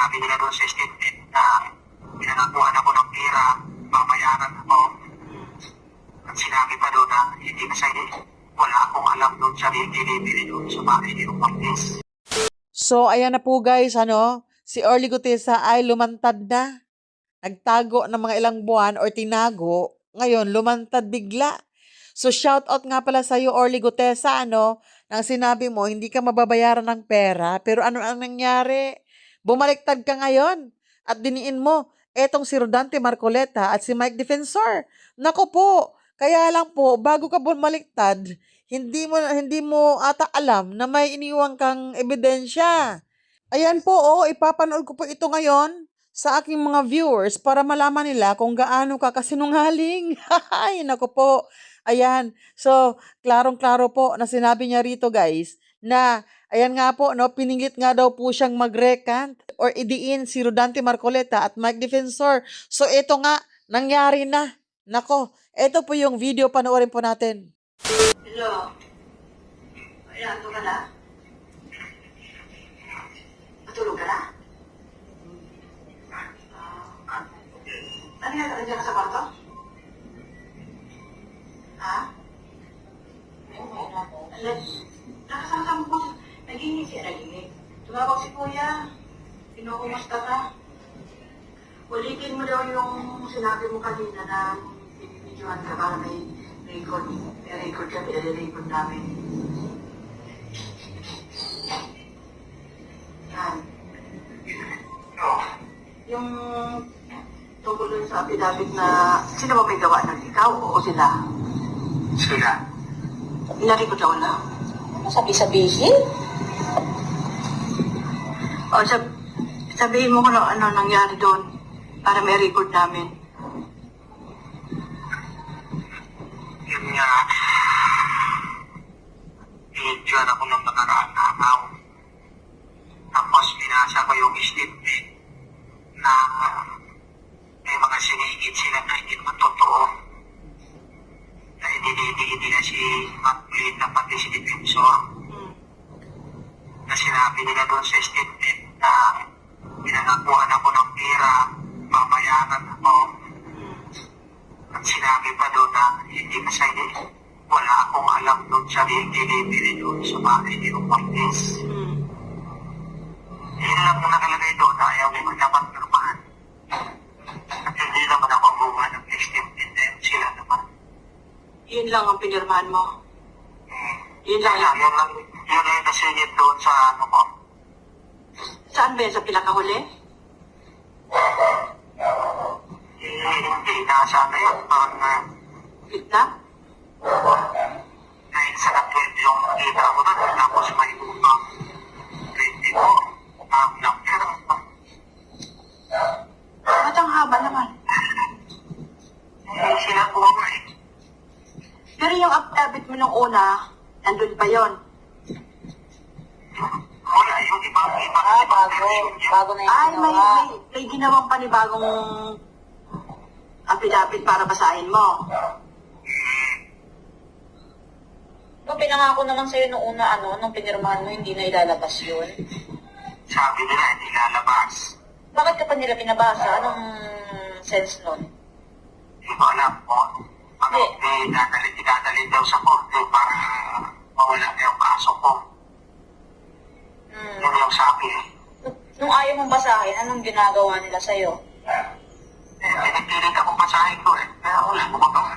sinabi nila doon sa statement na pinangakuan ako ng pera, babayaran ako. At sinabi pa doon na hindi kasi wala akong alam doon sa delivery doon sa bahay ni Ortiz. So, ayan na po guys, si Orly Gutesa ay lumantad na. Nagtago ng mga ilang buwan or tinago, ngayon lumantad bigla. So, shout out nga pala sa iyo, Orly Gutesa, nang sinabi mo, hindi ka mababayaran ng pera, pero ano ang nangyari? Bumaliktad ka ngayon at diniin mo, etong si Rodante Marcoleta at si Mike Defensor. Naku po, kaya lang po, bago ka bumaliktad, hindi mo ata alam na may iniwang kang ebidensya. Ayan po, ipapanood ko po ito ngayon sa aking mga viewers para malaman nila kung gaano ka kasinungaling. Ay, naku po. Ayan. So, klarong-klaro po na sinabi niya rito guys na ayan nga po, pinilit nga daw po siyang mag-recant or idiin si Rodante Marcoleta at Mike Defensor. So, ito nga, nangyari na. Nako, ito po yung video, panoorin po natin. Hello? Ayan, ito ka na? Matulog ka na? Ano yan? Nandiyan ka sa kwarto? Ha? Nakasama mo. Nagingin siya, nagingin. Tumawag si Kuya. Pinukumusta ka. Ulitin mo daw yung sinabi mo kanina na binibidyohan ka para may record. May record ka, pinali-record namin. Yan. Yung tungkol dun sa affidavit na sino ba may gawa nun? Ikaw o sila? Sila. Inarikod daw na. Ano sabi-sabihin? O sabihin mo kung ano nangyari doon para may record namin. Yun nga, binidyoan ako ng nakaraang araw. Tapos binasa ko yung statement na may mga sinigit sila na hindi naman totoo. Na hindi na si McLean na pati si Defensor. Na sinabi nila doon sa statement na pinangakuan ako ng pera, babayaran ako. At sinabi pa doon na hindi kasi wala akong alam doon sa delivery doon sa bahay ni Ortiz. Yun lang ang nakalagay doon na ayaw mo dapat pirmahan. At hindi naman ako gumawa ng statement din sila naman. Yun lang ang pinirmahan mo. Yun lang. Kaya yun lang yung nasingit doon sa ano ko. Saan ba yan? Sa pinakahuli? Hindi nasa na yun. Parang Gitna? 9 sa 12 yung nakita ko doon. Tapos may utang 20 ko. Ng pera. Ba't ang haba naman? Hindi sila buwa eh. Pero yung affidavit mo nung una, nandun pa yon. Wala yun. Iba. Bago na Ay, yung ginawa. may ginawang panibagong affidavit para basahin mo. Nung pinangako naman sa'yo nung una, nung pinirmahan mo, hindi na ilalabas yun. Sabi nila, hindi lalabas. Bakit ka pa nila pinabasa? Anong sense nun? Hindi ko alam po. Idadalhin daw sa korte para mawala na yung kaso ko. Yun yung sabi eh. Nung ayaw mong basahin, anong ginagawa nila sa'yo? Pinipilit akong basahin ko eh. Kaya wala ko magawa.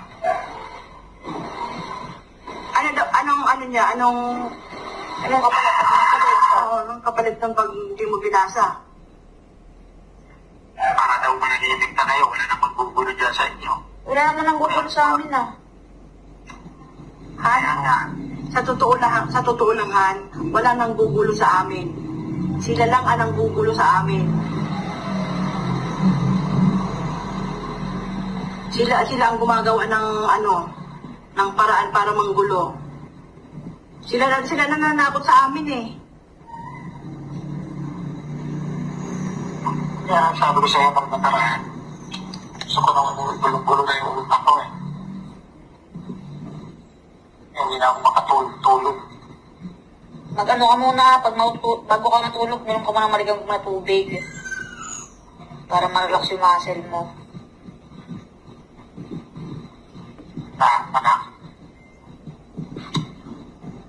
Anong kapalit ng pag hindi mo binasa? Para daw mananimik na kayo, wala na magbubulo dyan sa inyo. Wala naman ang gugulo sa amin, Kaya nga, Sa totoo lang, Han, wala nang gugulo sa amin. Sila lang ang nanggugulo sa amin. Sila ang gumagawa ng paraan para manggulo. Sila nananakot sa amin eh. kaya sabi ko sa'yo ng nakaraan, gusto ko naman gulong-gulo na yung utak ko eh. Hindi na ako makatulog. Mag-ano ka muna, bago ka matulog, meron ka muna maligang na tubig. Para ma-relax yung muscle mo. Anak.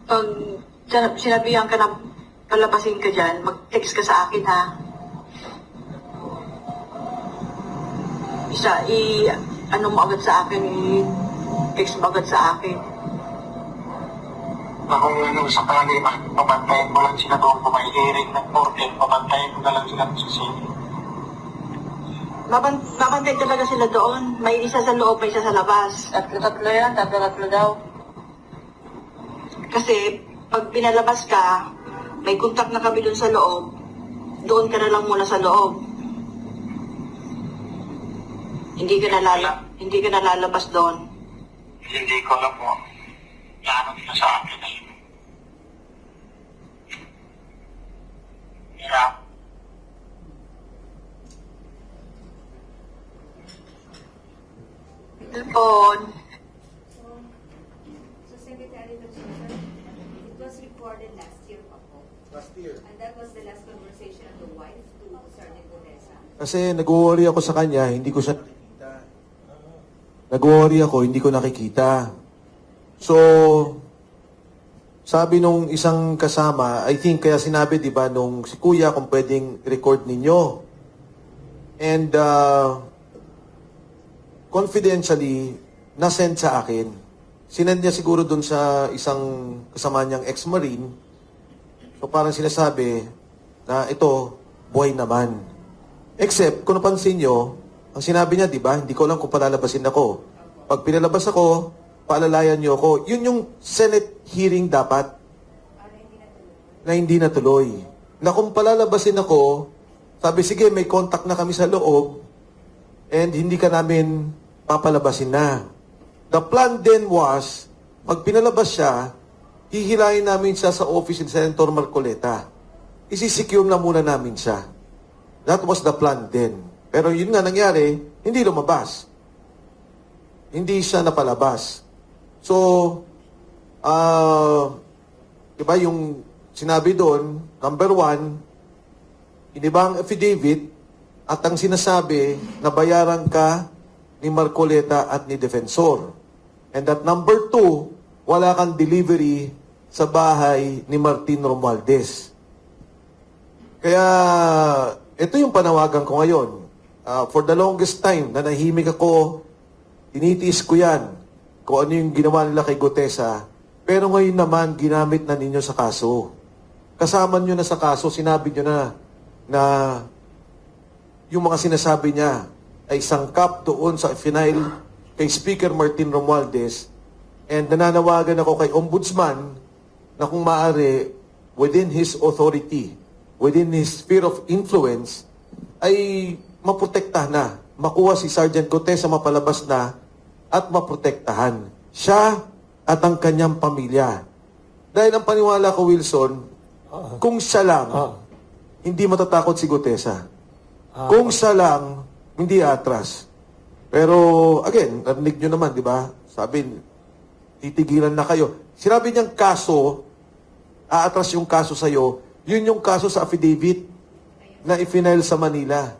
Pag sinabihan ka na palabasin ka dyan, mag-text ka sa akin ha. Ano mo agad sa akin, i-text mo agad sa akin. Kung sa kanila, pabantayan mo lang sila doon kung may hearing ng order, pabantayan mo na lang sila sa sili. Babantay talaga sila doon. May isa sa loob, may isa sa labas. Tatlo yan, tatlo daw. Kasi pag pinalabas ka, may contact na kami doon sa loob, doon ka na lang muna sa loob. Hindi ka na lalabas doon. Hindi ko alam po. Plano nila sa akin na yun. Hirap. Telepon. So, Secretary Lucina, it was recorded last year pa po. Last year. And that was the last conversation of the wife to Sergeant Odessa. Kasi nag-worry ako sa kanya, hindi ko siya nakikita. Nag-worry ako, hindi ko nakikita. So, sabi nung isang kasama, I think kaya sinabi, di ba, nung si Kuya, kung pwedeng record ninyo. And, confidentially, nasend sa akin. Sinend niya siguro dun sa isang kasama niyang ex-marine. So parang sinasabi na ito, buhay naman. Except, kung napansin nyo, ang sinabi niya, di ba, hindi ko lang kung palalabasin ako. Pag pinalabas ako, paalalayan niyo ako. Yun yung Senate hearing dapat na hindi natuloy. Na kung palalabasin ako, sabi, sige, may contact na kami sa loob and hindi ka namin papalabasin na. The plan then was, pag pinalabas siya, hihilahin namin siya sa office ni Senator Marcoleta. Isisecure na muna namin siya. That was the plan then. Pero yun nga nangyari, hindi lumabas. Hindi siya napalabas. So, diba yung sinabi doon, number 1, inibang affidavit at ang sinasabi na bayaran ka ni Marcoleta at ni Defensor. And that number 2, wala kang delivery sa bahay ni Martin Romualdez. Kaya, ito yung panawagan ko ngayon. For the longest time, nanahimik ako, tinitiis ko yan, kung ano yung ginawa nila kay Gutesa. Pero ngayon naman, ginamit na ninyo sa kaso. Kasama nyo na sa kaso, sinabi nyo na yung mga sinasabi niya ay sangkap doon sa final kay Speaker Martin Romualdez, and nananawagan ako kay Ombudsman na kung maaari, within his authority, within his sphere of influence, ay maprotektahan na, makuha si Sergeant Gutesa, mapalabas na, at maprotektahan siya at ang kanyang pamilya. Dahil ang paniwala ko, Wilson, kung siya lang, hindi matatakot si Gutesa. Kung siya lang, hindi atras. Pero, again, narinig nyo naman, di ba? Sabi, titigilan na kayo. Sinabi niyang kaso, aatras yung kaso sa'yo, yun yung kaso sa affidavit na i-file sa Manila.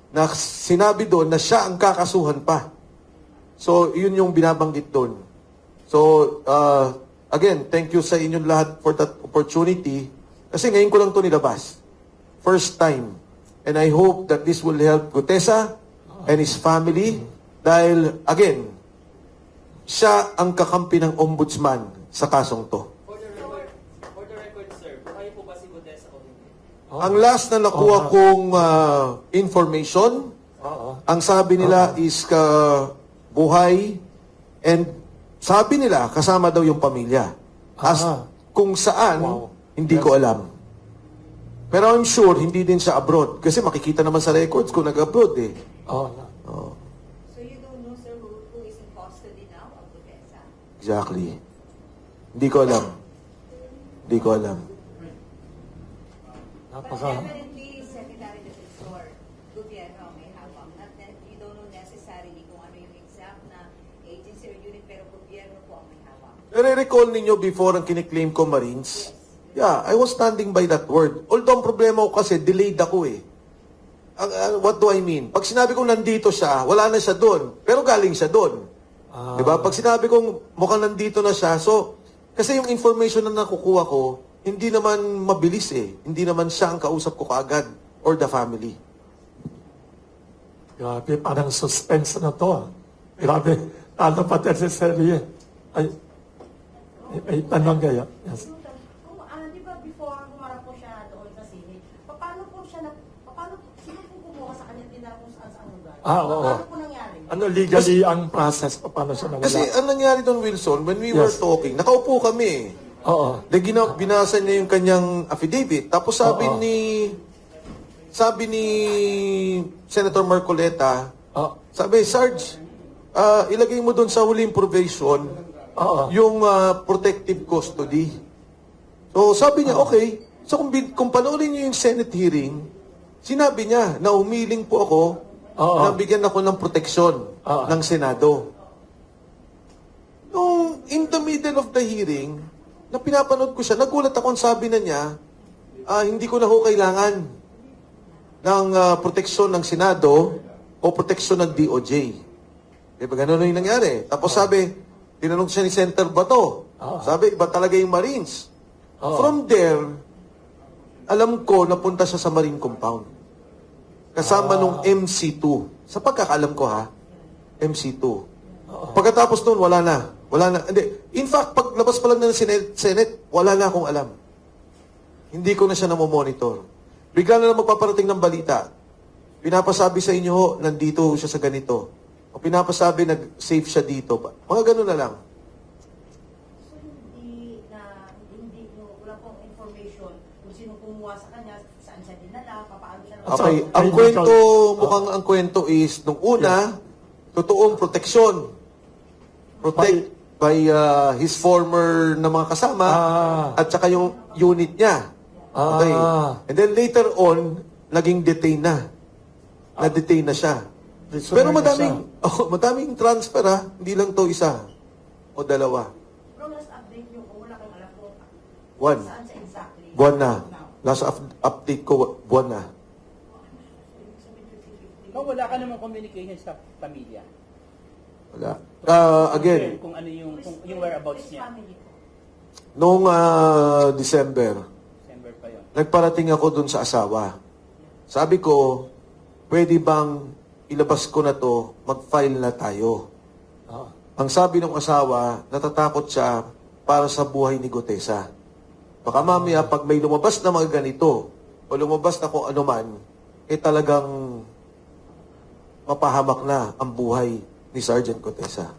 Na sinabi doon na siya ang kakasuhan pa. So, yun yung binabanggit doon. So, again, thank you sa inyong lahat for that opportunity. Kasi ngayon ko lang ito nilabas. First time. And I hope that this will help Gutesa and his family. Dahil, again, siya ang kakampi ng ombudsman sa kasong to. For the record, sir, buhay po ba si Gutesa o hindi? Ang last na nakuha kong information, ang sabi nila is buhay, and sabi nila kasama daw yung pamilya. As kung saan, hindi ko alam. Pero I'm sure hindi din siya abroad kasi makikita naman sa records kung nag-abroad eh. So you don't know, sir, who is in custody now of Odessa? Exactly. Hindi ko alam. Hindi ko alam. But definitely, Secretary Defensor, gobyerno may hawak. You don't know necessarily kung ano yung exact na agency or unit, pero gobyerno po ang may hawak. Nare-recall ninyo before ang kiniklaim ko Marines? Yeah, I was standing by that word. Although ang problema ko kasi, delayed ako eh. What do I mean? Pag sinabi kong nandito siya, wala na siya doon. Pero galing siya doon. Di ba? Pag sinabi kong mukhang nandito na siya, so, kasi yung information na nakukuha ko, hindi naman mabilis eh. Hindi naman siya ang kausap ko kaagad or the family. Grabe, parang suspense na to. Grabe, lalo pa sa serye. Ay, tanong kaya. Yes. Kung di ba before humarap po siya doon sa sine, paano po siya sino po kumuha sa kanya dinala kung saan lugar? Oo. Paano po nangyari? Ano legally ang process? Paano siya nawala? Kasi ang nangyari doon, Wilson, when we were Yes. talking, nakaupo kami. Oo. Binasa niya yung kanyang affidavit. Tapos Oo. sabi ni Senator Marcoleta, Oo. sabi, Sarge, ilagay mo doon sa huling provision Oo. yung protective custody. So sabi niya, okay. So kung panoorin niyo yung Senate hearing, sinabi niya na umiling po ako Oo. na bigyan ako ng proteksyon Oo. ng Senado. Nung in the middle of the hearing, na pinapanood ko siya, nagulat ako, ang sabi na niya, hindi ko na ho kailangan ng proteksyon ng Senado o proteksyon ng DOJ. Diba ganun yung nangyari? Tapos sabi, tinanong siya ni Senator Bato. Sabi, iba talaga yung Marines. From there, alam ko napunta siya sa Marine Compound. Kasama nung MC2. Sa pagkakaalam ko ha, MC2. Pagkatapos nun, wala na. Wala na. Hindi. In fact, paglabas pa lang ng Senate, wala na akong alam. Hindi ko na siya namomonitor. Bigla na lang magpaparating ng balita. Pinapasabi sa inyo ho, nandito siya sa ganito. O pinapasabi, nag-save siya dito. Mga ganun na lang. So hindi wala pong information kung sino kumuha sa kanya, saan siya dinala, paano siya Okay, So, ang ay, kwento, Nicole. mukhang ang kwento is, nung una, totoong proteksyon. Protect by his former na mga kasama at saka yung unit niya. Okay. And then later on, naging detain na. Na-detain na siya. Pero madaming transfer ha. Hindi lang to isa o dalawa. Pero last update nyo, kung wala kang alam kung One. saan siya exactly. Buwan na. Last update ko, buwan na. Wala ka namang communication sa pamilya. Wala. Again, Kung ano yung whereabouts niya. Family po. noong December, December pa yun. nagparating ako dun sa asawa. Sabi ko, pwede bang ilabas ko na to, mag-file na tayo. Ang sabi ng asawa, natatakot siya para sa buhay ni Gutesa. Baka mamaya, pag may lumabas na mga ganito, o lumabas na kung ano man, talagang mapahamak na ang buhay ni Sergeant Gutesa.